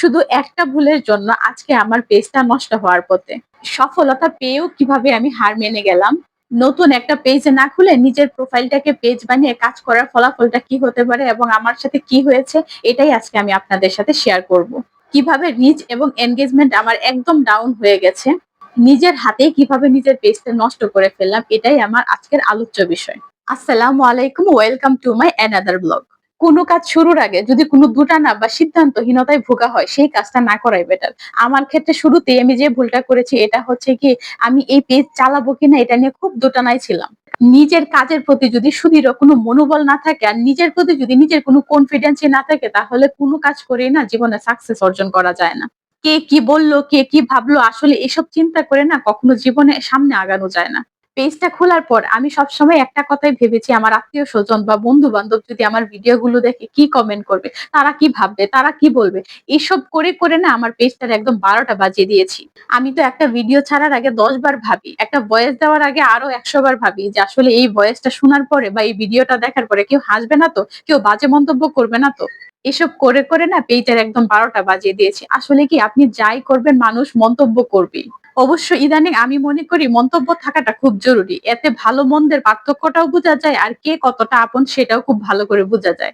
শুধু একটা ভুলের জন্য আজকে আমার পেজটা নষ্ট হওয়ার পথে। সফলতা পেয়েও কিভাবে আমি হার মেনে গেলাম। নতুন একটা পেজ না খুলে নিজের প্রোফাইলটাকে পেজ বানিয়ে কাজ করার ফলাফলটা কি হতে পারে এবং আমার সাথে কি হয়েছে, এটাই আজকে আমি আপনাদের সাথে শেয়ার করব। কিভাবে রিচ এবং এনগেজমেন্ট আমার একদম ডাউন হয়ে গেছে, নিজের হাতেই কিভাবে নিজের পেজটা নষ্ট করে ফেললাম, এটাই আমার আজকের আলোচ্য বিষয়। আসসালামু আলাইকুম, welcome to my another blog. কোনো কাজ শুরুর আগে যদি কোনো দুটানা বা সিদ্ধান্তহীনতায় ভোগা হয়, সেই কাজটা না করাই বেটার। আমার ক্ষেত্রে শুরুতেই আমি যে ভুলটা করেছি এটা হচ্ছে কি, আমি এই পেজ চালাবো কিনা এটা নিয়ে খুব দোটানায় ছিলাম। নিজের কাজের প্রতি যদি সুদৃঢ় কোনো মনোবল না থাকে আর নিজের প্রতি যদি নিজের কোনো কনফিডেন্সই না থাকে, তাহলে কোনো কাজ করেই না জীবনে সাকসেস অর্জন করা যায় না। কে কি বললো, কে কি ভাবলো, আসলে এসব চিন্তা করে না কখনো জীবনে সামনে আগানো যায় না। পেজটা খোলার পর আমি সবসময় একটা কথাই ভেবেছি, আমার আত্মীয় স্বজন বা বন্ধু বান্ধব যদি আমার ভিডিও গুলো দেখে কি কমেন্ট করবে, তারা কি ভাববে, তারা কি বলবে। এসব করে করে না আমার পেজটার একদম 12টা বাজিয়ে দিয়েছি। আমি তো একটা ভিডিও ছাড়ার আগে 10 বার ভাবি, একটা ভয়েস দেওয়ার আগে আরো 100 বার ভাবি যে আসলে এই ভয়েসটা শোনার পরে বা এই ভিডিওটা দেখার পরে কেউ হাসবে না তো, কেউ বাজে মন্তব্য করবে না তো। এসব করে করে না পেজের একদম 12টা বাজিয়ে দিয়েছি। আসলে কি, আপনি যাই করবেন মানুষ মন্তব্য করবে। অবশ্য ইদানিং আমি মনে করি মন্তব্য থাকাটা খুব জরুরি। এতে ভালো মন্দের পার্থক্যটাও বোঝা যায় আর কে কতটা আপন সেটাও খুব ভালো করে বোঝা যায়।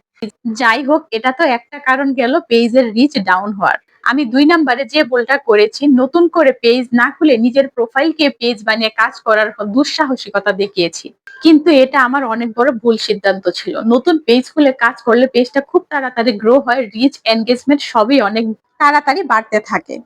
যাই হোক, এটা তো একটা কারণ গেল পেজের রিচ ডাউন হওয়ার। আমি 2 নম্বরে যে ভুলটা করেছি, নতুন করে পেজ না খুলে নিজের প্রোফাইলকে পেজ বানিয়ে কাজ করার দুঃসাহসিকতা দেখিয়েছি। কিন্তু এটা আমার অনেক বড় ভুল সিদ্ধান্ত ছিল। নতুন পেজ খুলে কাজ করলে পেজটা খুব তাড়াতাড়ি গ্রো হয়, রিচ এনগেজমেন্ট সবই অনেক তাড়াতাড়ি বাড়তে থাকে।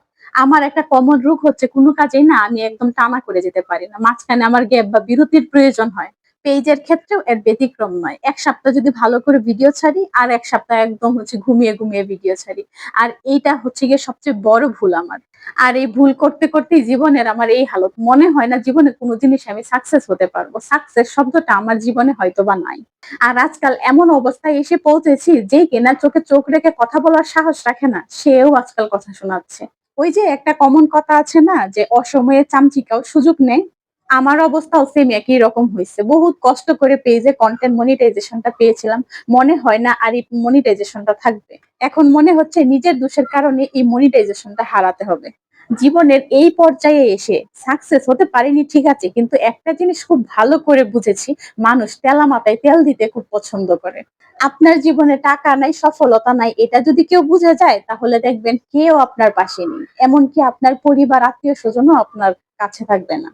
আমার একটা কমন রোগ হচ্ছে, কোনো কাজেই না আমি একদম টানা করে যেতে পারি না, মাঝখানে আমার গ্যাপ বা বিরতির প্রয়োজন হয়। পেজের ক্ষেত্রেও এর ব্যতিক্রম নয়। এক সপ্তাহ যদি ভালো করে ভিডিও ছাড়ি আর এক সপ্তাহ একদম হচ্ছে ঘুমিয়ে ঘুমিয়ে ভিডিও ছাড়ি। আর এইটা হচ্ছে গিয়ে সবচেয়ে বড় ভুল আমার। আর এই ভুল করতে করতেই জীবনের আমার এই হালত। মনে হয় না জীবনে কোনো জিনিস আমি সাকসেস হতে পারবো। সাকসেস শব্দটা আমার জীবনে হয়তো বা নাই। আর আজকাল এমন অবস্থায় এসে পৌঁছেছি, যে কেনার চোখে চোখ রেখে কথা বলার সাহস রাখে না, সেও আজকাল কথা শোনাচ্ছে। ওই যে একটা কমন কথা আছে না, যে অসময়ে চামচিকাও সুযোগ নেয়। আমার অবস্থাও সেম একই রকম হয়েছে। বহুত কষ্ট করে পেজে কন্টেন্ট মনিটাইজেশনটা পেয়েছিলাম। মনে হয় না আর এই মনিটাইজেশনটা থাকবে। এখন মনে হচ্ছে নিজের দোষের কারণে এই মনিটাইজেশনটা হারাতে হবে। জীবনের এই পর্যায়ে এসে সাকসেস হতে পারিনি ঠিক আছে, কিন্তু একটা জিনিস খুব ভালো করে বুঝেছি, মানুষ তেলা মাথায় তেল দিতে খুব পছন্দ করে। আপনার জীবনে টাকা নাই, সফলতা নাই, এটা যদি কেউ বুঝে যায়, তাহলে দেখবেন কেউ আপনার পাশে নেই। এমনকি আপনার পরিবার, আত্মীয় স্বজনও আপনার কাছে থাকবে না।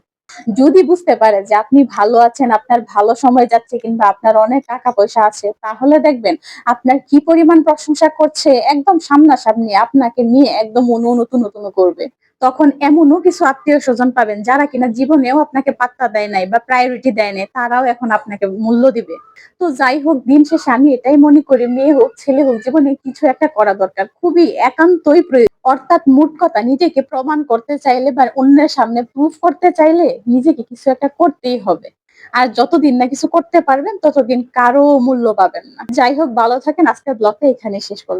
যদি বুঝতে পারে যে আপনি ভালো আছেন, আপনার ভালো সময় যাচ্ছে কিংবা আপনার অনেক টাকা পয়সা আছে, তাহলে দেখবেন আপনার কি পরিমাণ প্রশংসা করছে, একদম সামনাসামনি আপনাকে নিয়ে একদম নতুন করবে। তখন এমনও কিছু আত্মীয় স্বজন পাবেন যারা কিনা জীবনেও আপনাকে পাত্তা দেয় নাই বা প্রায়োরিটি দেয় নাই, তারাও এখন আপনাকে মূল্য দিবে। তো যাই হোক, দিন শেষে আমি এটাই মনে করি, মেয়ে হোক ছেলে হোক, জীবনে কিছু একটা করা দরকার, খুবই একান্তই প্রয়োজন। অর্থাৎ মোট কথা, নিজেকে প্রমাণ করতে চাইলে বা অন্যের সামনে প্রুফ করতে চাইলে নিজেকে কিছু একটা করতেই হবে। আর যতদিন না কিছু করতে পারবেন, ততদিন কারো মূল্য পাবেন না। যাই হোক, ভালো থাকেন। আজকের ব্লগটা এখানে শেষ করলাম।